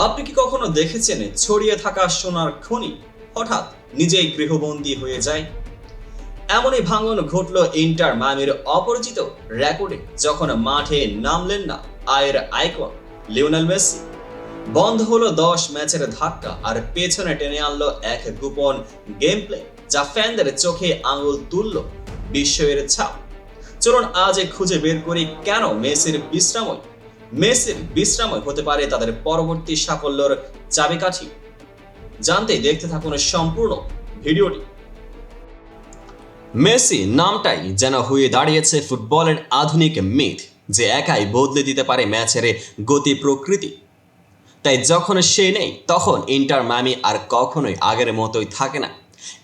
আপনি কি কখনো দেখেছেন ছড়িয়ে থাকা সোনার খনি হঠাৎ নিজেই গৃহবন্দী হয়ে যায়? এমনই ভাঙন ঘটল ইন্টার মায়ামির অপরিচিত রেকর্ডে যখন মাঠে নামলেন না আয়ের আইকন লিওনেল মেসি। বন্ধ হলো 10 ম্যাচের ধাক্কা আর পেছনে টেনে আনলো এক গোপন গেম প্লে যা ফ্যানদের চোখে আঙুল তুলল বিস্ময়ের ছাপ। চলুন আজ খুঁজে বের করি কেন মেসির বিশ্রামই হতে পারে তাদের পরবর্তী সাফল্যের চাবিকাঠি। জানতে দেখতে থাকুন সম্পূর্ণ ভিডিওটি। মেসি নামটাই যেন হয়ে দাঁড়িয়েছে ফুটবলের আধুনিক মিথ, যে একাই বদলে দিতে পারে ম্যাচের গতি প্রকৃতি। তাই যখন সে নেই তখন ইন্টার মায়ামি আর কখনোই আগের মতোই থাকে না।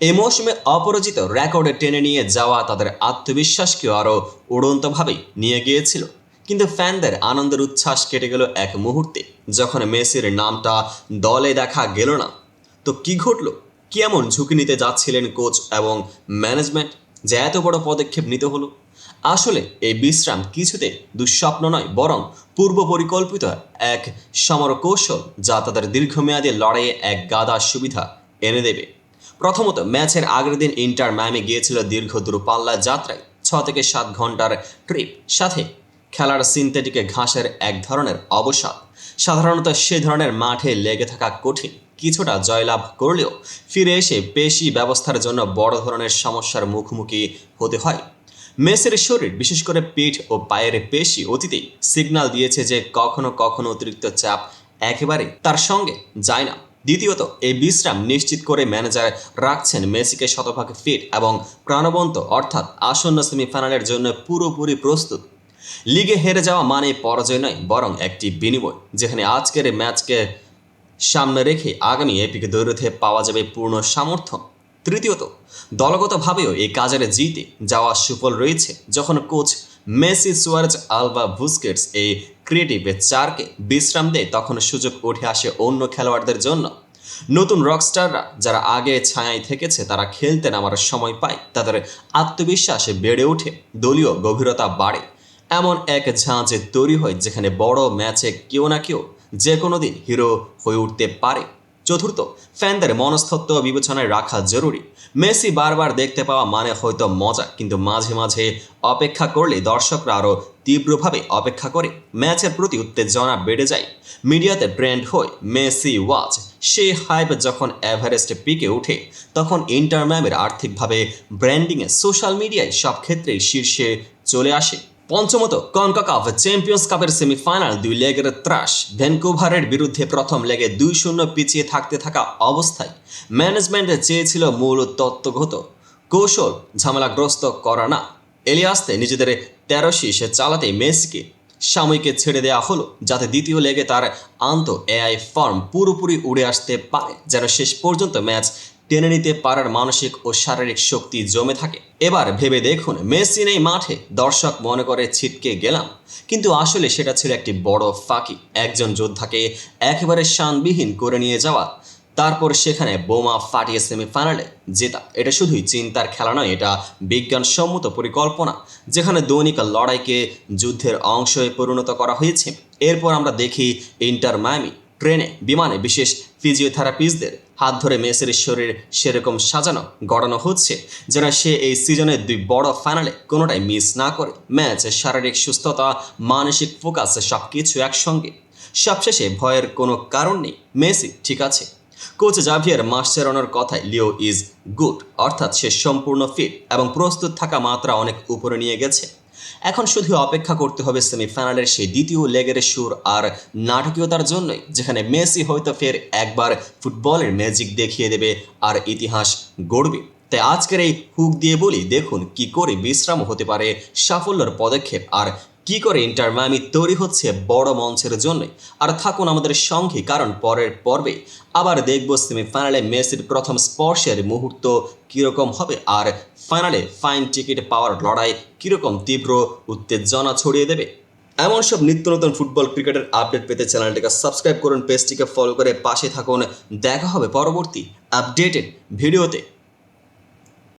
এই মৌসুমে অপরাজিত রেকর্ডে টেনে নিয়ে যাওয়া তাদের আত্মবিশ্বাসকেও আরও উড়ন্তভাবে নিয়ে গিয়েছিল। কিন্তু ফ্যানদের আনন্দের উচ্ছ্বাস কেটে গেল এক মুহূর্তে যখন মেসির নামটা দলে দেখা গেল না। তো কি ঘটল? কি এমন ঝুঁকি নিতে যাচ্ছিলেন কোচ এবং ম্যানেজমেন্ট যে এত বড় পদক্ষেপ নিতে হলো? আসলে এই বিশ্রাম কিছুতে দুঃস্বপ্ন নয়, বরং পূর্ব পরিকল্পিত এক সমর কৌশল যা তাদের দীর্ঘমেয়াদী লড়াইয়ে এক গাদা সুবিধা এনে দেবে। প্রথমত, ম্যাচের আগের দিন ইন্টার মায়ামি গিয়েছিল দীর্ঘ দূরপাল্লা যাত্রায়, 6 থেকে 7 ঘন্টার ট্রিপ, সাথে খেলার সিনথেটিক ঘাসের এক ধরনের অবসাদ। সাধারণত সে ধরনের মাঠে লেগে থাকা কঠিন। কিছুটা জয়লাভ করলেও ফিরে এসে পেশি ব্যবস্থার জন্য বড় ধরনের সমস্যার মুখোমুখি হতে হয়। মেসির শরীর, বিশেষ করে পিঠ ও পায়ের পেশি, অতীতেই সিগন্যাল দিয়েছে যে কখনো কখনো অতিরিক্ত চাপ একেবারে তার সঙ্গে যায় না। দ্বিতীয়ত, এই বিশ্রাম নিশ্চিত করে ম্যানেজার রাখছেন মেসিকে শতভাগ ফিট এবং প্রাণবন্ত, অর্থাৎ আসন্ন সেমিফাইনালের জন্য পুরোপুরি প্রস্তুত। লিগে হেরে যাওয়া মানে পরাজয় নয়, বরং একটি বিনিময়, যেখানে আজকের ম্যাচকে সামনে রেখে আগামী এপিক দৈর্ঘ্যে পাওয়া যাবে পূর্ণ সামর্থ্য। তৃতীয়ত, দলগতভাবেও এই কাজের জিতে যাওয়া সুফল রয়েছে। যখন coach Messi, Suarez, Alva, Busquets এই ক্রিয়েটিভ চারকে বিশ্রাম দেয়, তখন সুযোগ উঠে আসে অন্য খেলোয়াড়দের জন্য। নতুন রকস্টাররা যারা আগে ছায়ায় থেকেছে তারা খেলতে নামার সময় পায়, তাদের আত্মবিশ্বাসে বেড়ে ওঠে, দলীয় গভীরতা বাড়ে। এমন এক ঝাঁজ তৈরি হয় যেখানে বড় ম্যাচে কেউ না কেউ যে কোনো দিন হিরো হয়ে উঠতে পারে। চতুর্থ, ফ্যানদের মনস্তত্ত্ব বিবেচনায় রাখা জরুরি। মেসি বারবার দেখতে পাওয়া মানে হয়তো মজা, কিন্তু মাঝে মাঝে অপেক্ষা করলে দর্শকরা আরও তীব্রভাবে অপেক্ষা করে। ম্যাচের প্রতি উত্তেজনা বেড়ে যায়, মিডিয়াতে ট্রেন্ড হয় মেসি ওয়াচ। সেই হাইপ যখন এভারেস্ট পিকে ওঠে, তখন ইন্টার মায়ামির আর্থিকভাবে, ব্র্যান্ডিংয়ে, সোশ্যাল মিডিয়ায় সব ক্ষেত্রেই শীর্ষে চলে আসে। পঞ্চমত, কনকাকাফ চ্যাম্পিয়ন্স কাপের সেমিফাইনাল 2 লেগের ত্রাস। ভ্যানকুভারের বিরুদ্ধে প্রথম লেগে 2-0 পিছিয়ে থাকা অবস্থায় ম্যানেজমেন্ট চেয়েছিল মূল তত্ত্বগত কৌশল ঝামেলাগ্রস্ত করা না। এলিয়াসতে নিজেদের 13 শীষ চালাতে মেসিকে সাময়িকে ছেড়ে দেওয়া হলো, যাতে দ্বিতীয় লেগে তার এআই ফর্ম পুরোপুরি উড়ে আসতে পারে, যেন শেষ পর্যন্ত ম্যাচ টেনে নিতে পারার মানসিক ও শারীরিক শক্তি জমে থাকে। এবার ভেবে দেখুন, মেসি নেই মাঠে, দর্শক মনে করে ছিটকে গেলাম, কিন্তু আসলে সেটা ছিল একটি বড় ফাঁকি। একজন যোদ্ধাকে একেবারে শানবিহীন করে নিয়ে যাওয়া, তারপর সেখানে বোমা ফাটিয়ে সেমিফাইনালে জেতা, এটা শুধুই চিন্তার খেলা নয়, এটা বিজ্ঞানসম্মত পরিকল্পনা, যেখানে দৈনিক লড়াইকে যুদ্ধের অংশে পরিণত করা হয়েছে। এরপর আমরা দেখি ইন্টার মায়ামি ট্রেনে, বিমানে বিশেষ ফিজিওথেরাপিস্টদের হাত ধরে মেসির শরীর সেরকম সাজানো গড়ানো হচ্ছে যেন সে এই সিজনের 2 বড় ফাইনালে কোনোটাই মিস না করে। ম্যাচ, শারীরিক সুস্থতা, মানসিক ফোকাস, সব কিছু একসঙ্গে। সবশেষে ভয়ের কোনো কারণ নেই, মেসি ঠিক আছে। কোচ জাভিয়ার মাসচেরানোর কথায় লিও ইজ গুড, অর্থাৎ সে সম্পূর্ণ ফিট এবং প্রস্তুত থাকা মাত্রা অনেক উপরে নিয়ে গেছে। এখন শুধু অপেক্ষা করতে হবে সেমিফাইনালের সেই দ্বিতীয় লেগের সুর আর নাটকীয়তার জন্যই, যেখানে মেসি হয়তো ফের একবার ফুটবলের ম্যাজিক দেখিয়ে দেবে আর ইতিহাস গড়বে। তাই আজকের এই হুক দিয়ে বলি, দেখুন কি করে বিশ্রাম হতে পারে সাফল্যের পদক্ষেপ, আর কি করে ইন্টার মায়ামি তৈরি হচ্ছে বড় মঞ্চের জন্যই। আর থাকুন আমাদের সঙ্গে, কারণ পরের পর্বে আবার দেখব সেমিফাইনালে মেসির প্রথম স্পর্শের মুহূর্ত কীরকম হবে, আর ফাইনালে ফাইন টিকিট পাওয়ার লড়াই কীরকম তীব্র উত্তেজনা ছড়িয়ে দেবে। এমন সব নিত্য নতুন ফুটবল ক্রিকেটের আপডেট পেতে চ্যানেলটিকে সাবস্ক্রাইব করুন, পেজটিকে ফলো করে পাশে থাকুন। দেখা হবে পরবর্তী আপডেটেড ভিডিওতে।